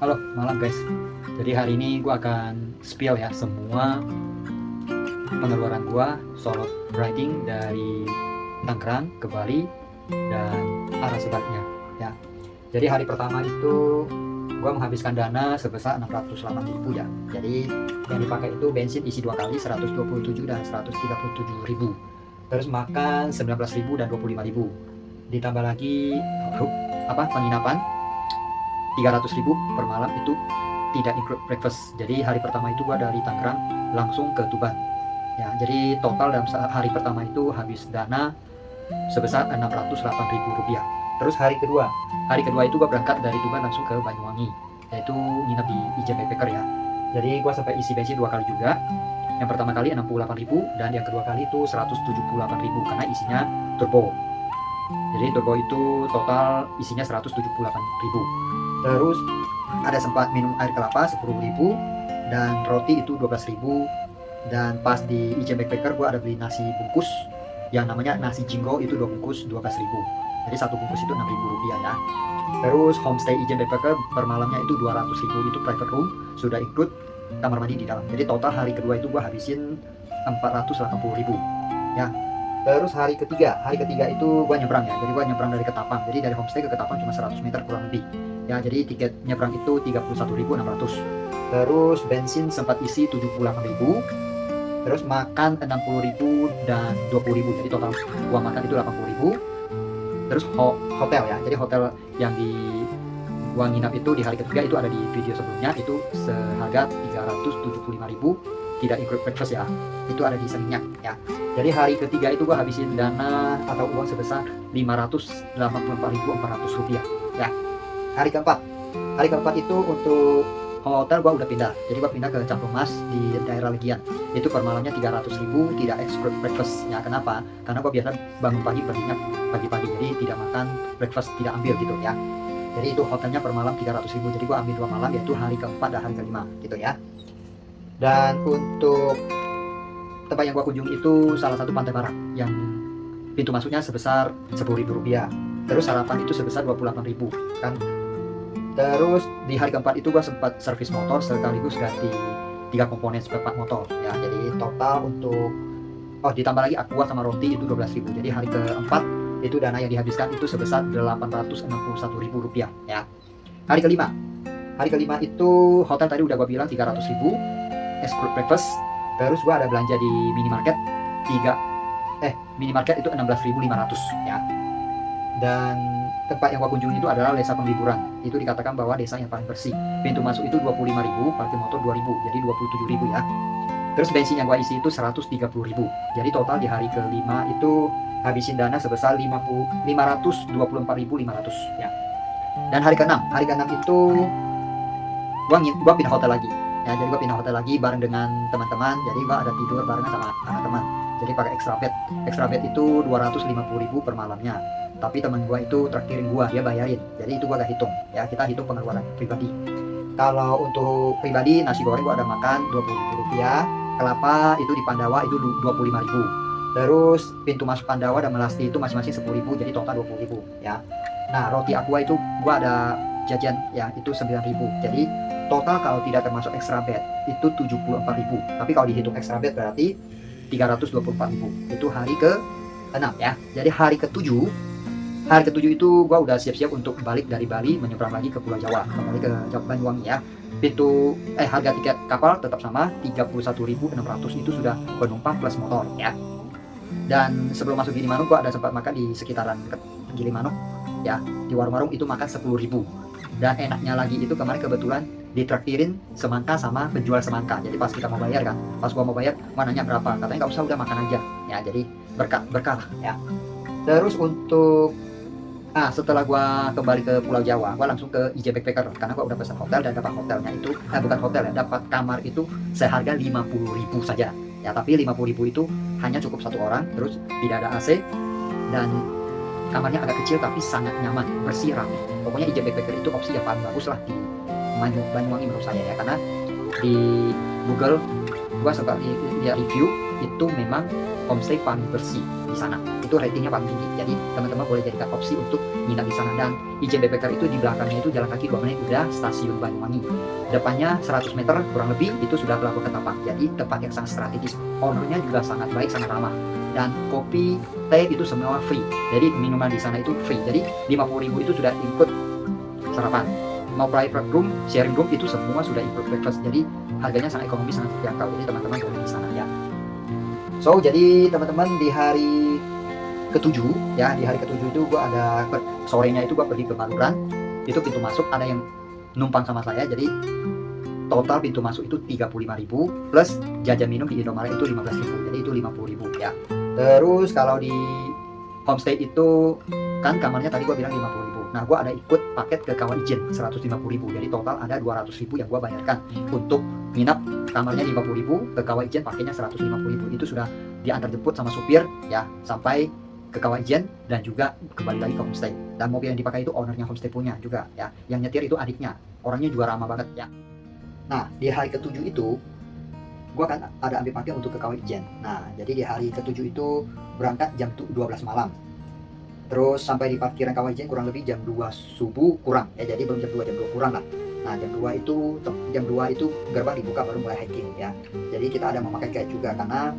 Halo, malam guys. Jadi hari ini gue akan spill ya semua pengeluaran gue solo riding dari Tangerang ke Bali dan arah sebaliknya ya. Jadi hari pertama itu gue menghabiskan dana sebesar 608.000 ya. Jadi yang dipakai itu bensin isi 2 kali 127 dan 137.000. Terus makan 19.000 dan 25.000. Ditambah lagi penginapan 300.000 per malam, itu tidak include breakfast. Jadi hari pertama itu gua dari Tangerang langsung ke Tuban ya. Jadi total dalam hari pertama itu habis dana sebesar 608.000 rupiah. Terus hari kedua itu gua berangkat dari Tuban langsung ke Banyuwangi, yaitu nginep di IJ Backpacker ya. Jadi gua sampai isi bensin 2 kali juga. Yang pertama kali 68.000 dan yang kedua kali itu 178.000 karena isinya turbo. Jadi turbo itu total isinya 178.000. Terus ada sempat minum air kelapa 10.000 dan roti itu 12.000. Dan pas di IJ Backpacker gue ada beli nasi bungkus yang namanya nasi jinggo, itu 2 bungkus 12.000. Jadi satu bungkus itu 6.000 rupiah ya. Terus homestay IJ Backpacker per malamnya itu 200.000, itu private room, sudah include kamar mandi di dalam. Jadi total hari kedua itu gue habisin 480.000 ya. Terus hari ketiga itu gue nyebrang ya. Jadi gue nyebrang dari Ketapang. Jadi dari homestay ke Ketapang cuma 100 meter kurang lebih ya. Jadi tiket nyebrang itu 31.600. Terus bensin sempat isi 78.000. Terus makan 60.000 dan 20.000. Jadi total gua makan itu 80.000. Terus hotel ya. Jadi hotel yang di gua nginap itu di hari ketiga itu ada di video sebelumnya, itu seharga 375.000, tidak include breakfast ya. Itu ada di Seminyak ya. Jadi hari ketiga itu gua habisin dana atau uang sebesar 584.400 rupiah ya. Hari keempat itu untuk hotel gua udah pindah. Jadi gua pindah ke Cangklong Mas di daerah Legian. Itu per malamnya 300.000, tidak exclude breakfast ya. Kenapa? Karena gua biasa bangun pagi beringat pagi-pagi, jadi tidak makan breakfast, tidak ambil gitu ya. Jadi itu hotelnya per malam 300.000. Jadi gua ambil 2 malam, yaitu hari keempat dan hari kelima gitu ya. Dan untuk tempat yang gua kunjungi itu salah satu pantai barat yang pintu masuknya sebesar 10.000 rupiah. Terus sarapan itu sebesar 28.000 kan. Terus di hari keempat itu gua sempat servis motor sekaligus ganti 3 komponen spare part motor ya. Jadi total untuk ditambah lagi aqua sama roti itu 12.000. Jadi hari keempat itu dana yang dihabiskan itu sebesar 861.000 rupiah ya. Hari kelima itu hotel tadi udah gua bilang 300.000 exclude breakfast. Terus gua ada belanja di minimarket minimarket itu 16.500 ya. Dan tempat yang gua kunjungi itu adalah desa pengliburan. Itu dikatakan bahwa desa yang paling bersih. Pintu masuk itu 25.000, parkir motor 2.000, jadi 27.000 ya. Terus bensin yang gua isi itu 130.000. Jadi total di hari kelima itu habisin dana sebesar 524.500 ya. Dan hari keenam itu gua pindah hotel lagi ya. Jadi gua pindah hotel lagi bareng dengan teman-teman. Jadi gua ada tidur barengan sama anak teman. Jadi pakai extra bed itu 250.000 per malamnya. Tapi teman gua itu traktirin gua, dia bayarin. Jadi itu gua gak hitung ya, kita hitung pengeluaran pribadi. Kalau untuk pribadi nasi goreng gua ada makan 20.000 rupiah. Kelapa itu di Pandawa itu 25.000. Terus pintu masuk Pandawa dan Melasti itu masing-masing 10.000, jadi total 20.000 ya. Nah, roti aqua itu gua ada jajan ya, itu 9.000. Jadi total kalau tidak termasuk extra bed itu 74.000. Tapi kalau dihitung extra bed berarti 324.000. Itu hari ke-6 ya. Jadi hari ke-7 itu gua udah siap-siap untuk balik dari Bali, menyeberang lagi ke Pulau Jawa, kembali ke Banyuwangi ya. Harga tiket kapal tetap sama 31.600, itu sudah penumpang plus motor ya. Dan sebelum masuk Gilimanuk gua ada sempat makan di sekitaran Gilimanuk ya, di warung-warung itu makan 10.000. Dan enaknya lagi itu kemarin kebetulan ditraktirin semangka sama penjual semangka. Jadi pas kita mau bayar kan, pas gua mau bayar, nanya berapa, katanya nggak usah, udah makan aja ya. Jadi berkah ya. Terus untuk setelah gua kembali ke Pulau Jawa, gua langsung ke IJ Backpacker karena gua udah pesan hotel dan dapat hotelnya itu bukan hotel ya, dapat kamar itu seharga 50.000 saja ya. Tapi 50.000 itu hanya cukup 1 orang, terus tidak ada AC dan kamarnya agak kecil tapi sangat nyaman, bersih, rapi. Pokoknya IJ Backpacker itu opsi yang paling bagus lah di Banyuwangi menurut saya ya. Karena di Google gua sempat lihat review itu memang homestay paling bersih di sana. Itu ratingnya paling tinggi. Jadi teman-teman boleh jadikan opsi untuk nginap di sana. Dan Ijen Backpacker itu di belakangnya itu jalan kaki 2 menit udah stasiun Banyuwangi. Depannya 100 meter kurang lebih itu sudah Pelabuhan Ketapang. Jadi tempat yang sangat strategis. Ownernya juga sangat baik, sangat ramah. Dan kopi, teh itu semua free. Jadi minuman di sana itu free. Jadi 50.000 itu sudah ikut sarapan. Mau private room, sharing room itu semua sudah include breakfast. Jadi harganya sangat ekonomis, sangat terjangkau. Jadi teman-teman boleh di sana ya. So jadi teman-teman di hari ketujuh ya, di hari ketujuh itu gua ada sorenya itu gua pergi ke Baluran. Itu pintu masuk ada yang numpang sama saya. Jadi total pintu masuk itu 35.000 plus jajan minum di Indomaret itu 15.000. Jadi itu 50.000 ya. Terus kalau di homestay itu kan kamarnya tadi gua bilang 50.000. Nah, gue ada ikut paket ke Kawah Ijen 150.000. Jadi total ada 200.000 yang gue bayarkan untuk nginap kamarnya 50.000, ke Kawah Ijen pakainya 150.000. Itu sudah diantar jemput sama supir ya sampai ke Kawah Ijen dan juga kembali lagi ke homestay. Dan mobil yang dipakai itu ownernya homestay punya juga ya. Yang nyetir itu adiknya. Orangnya juga ramah banget ya. Nah, di hari ketujuh itu gue kan ada ambil paket untuk ke Kawah Ijen. Nah, jadi di hari ketujuh itu berangkat jam 12 malam. Terus sampai di parkiran Kawah Ijen kurang lebih jam 2 subuh kurang ya, jadi belum jam 2 kurang lah. Nah jam 2 itu gerbang dibuka baru mulai hiking ya. Jadi kita ada memakai guide juga karena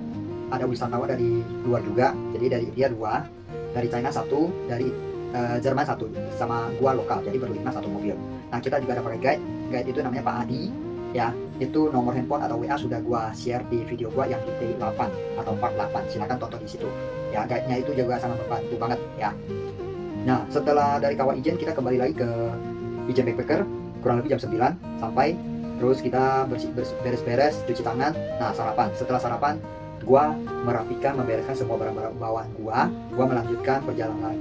ada wisatawan dari luar juga. Jadi dari India 2, dari China 1, dari Jerman 1, sama gua lokal. Jadi berlima satu mobil. Nah kita juga ada pakai guide. Guide itu namanya Pak Adi ya. Itu nomor handphone atau WA sudah gua share di video gua yang di day 8 atau part 8. Silakan tonton di situ. Ya, guide-nya itu juga sangat membantu banget ya. Nah, setelah dari Kawah Ijen kita kembali lagi ke Ijen Backpacker kurang lebih jam 9 sampai, terus kita beres-beres, cuci tangan. Nah, sarapan. Setelah sarapan, gua merapikan, membereskan semua barang-barang bawaan gua melanjutkan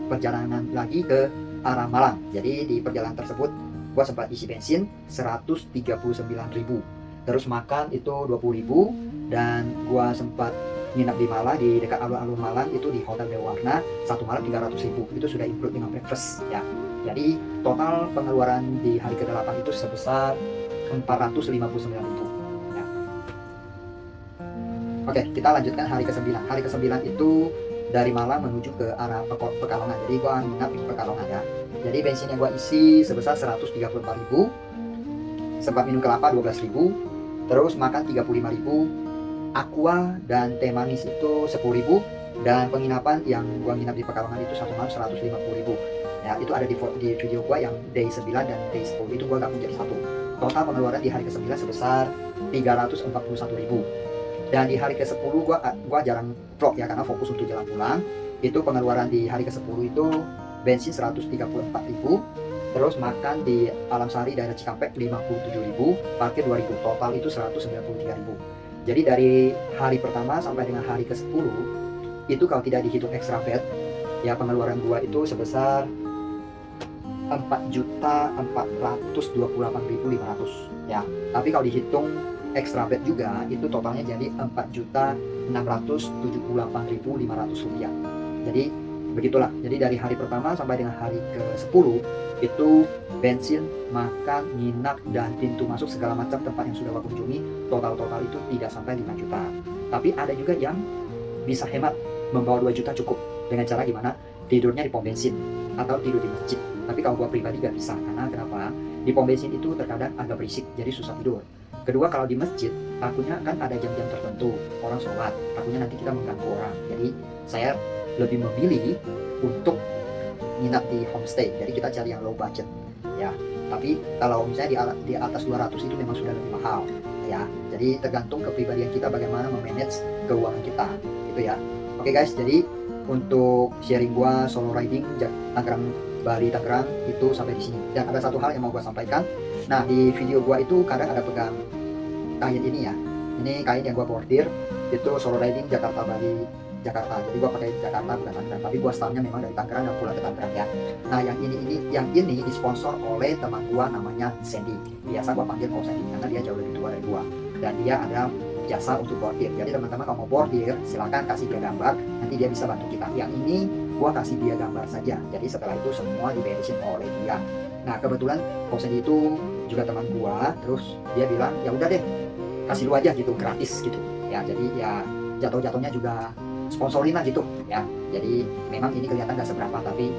perjalanan lagi ke arah Malang. Jadi di perjalanan tersebut gua sempat isi bensin 139.000. Terus makan itu 20.000 dan gua sempat nginap di Malang, di dekat alun-alun Malang itu di Hotel Dewarna, satu malam 300.000. Itu sudah include dengan breakfast ya. Jadi total pengeluaran di hari ke-8 itu sebesar 459.000 ya. Oke, kita lanjutkan hari ke-9. Hari ke-9 itu dari Malang menuju ke arah Pekalongan. Jadi gua nginap di Pekalongan ya. Jadi bensin yang gua isi sebesar 134.000. Sempat minum kelapa 12.000. Terus makan 35.000. Aqua dan teh manis itu 10.000, dan penginapan yang gua nginap di Pekalongan itu satu malam 150.000 ya. Itu ada di video gua yang day 9 dan day 10 itu gua gabung jadi satu. Total pengeluaran di hari ke-9 sebesar 341.000. Dan di hari ke-10 gua jarang vlog ya karena fokus untuk jalan pulang. Itu pengeluaran di hari ke-10 itu bensin 134.000, terus makan di Alam Sari daerah Cikampek 57.000, parkir 2.000, total itu 193.000. Jadi dari hari pertama sampai dengan hari ke-10 itu kalau tidak dihitung extra bed ya, pengeluaran gua itu sebesar 4.428.500 ya. Tapi kalau dihitung extra bed juga itu totalnya jadi 4.678.500 rupiah. Jadi begitulah. Jadi dari hari pertama sampai dengan hari ke-10 itu bensin, makan, nginap, dan pintu masuk segala macam tempat yang sudah gua kunjungi total itu tidak sampai 5 juta. Tapi ada juga yang bisa hemat, membawa 2 juta cukup. Dengan cara gimana? Tidurnya di pom bensin atau tidur di masjid. Tapi kalau gua pribadi gak bisa, karena kenapa? Di pom bensin itu terkadang agak berisik, jadi susah tidur. Kedua, kalau di masjid takutnya kan ada jam-jam tertentu orang sholat, takutnya nanti kita mengganggu orang. Jadi saya lebih memilih untuk nginap di homestay. Jadi kita cari yang low budget ya. Tapi kalau misalnya di atas 200 itu memang sudah lebih mahal ya. Jadi tergantung kepribadian kita bagaimana memanage keuangan kita gitu ya. Oke guys, jadi untuk sharing gua solo riding Tangerang Bali Tangerang itu sampai di sini. Dan ada satu hal yang mau gua sampaikan. Nah, di video gua itu kadang ada pegang kain ini ya. Ini kain yang gua bordir, itu solo riding Jakarta Bali Jakarta. Jadi gua pakai Jakarta bukan Tangerang, tapi gua startnya memang dari Tangerang dan pulang ke Tangerang ya. Nah, yang ini disponsor oleh teman gua namanya Sandy. Biasa gua panggil Ko Sandy karena dia jauh lebih tua dari gua dan dia ada jasa untuk bordir. Jadi teman-teman kalau mau bordir silakan kasih dia gambar, nanti dia bisa bantu kita. Yang ini gua kasih dia gambar saja. Jadi setelah itu semua diberesin oleh dia. Nah, kebetulan Ko Sandy itu juga teman gua, terus dia bilang ya udah deh kasih lu aja gitu, gratis gitu ya. Jadi ya jatuh-jatuhnya juga sponsorin lah gitu ya. Jadi memang ini kelihatan gak seberapa, tapi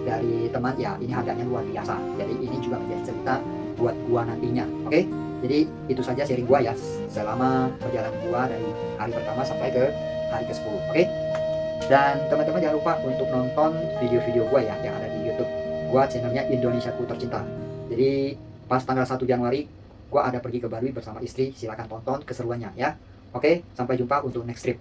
dari teman ya ini harganya luar biasa. Jadi ini juga menjadi cerita buat gua nantinya. Oke, jadi itu saja sharing gua ya selama perjalanan gua dari hari pertama sampai ke hari ke-10. Oke, dan teman-teman jangan lupa untuk nonton video-video gua ya yang ada di YouTube gua, channelnya Indonesiaku Tercinta. Jadi pas tanggal 1 Januari gua ada pergi ke Baduy bersama istri, silakan tonton keseruannya ya. Oke, sampai jumpa untuk next trip.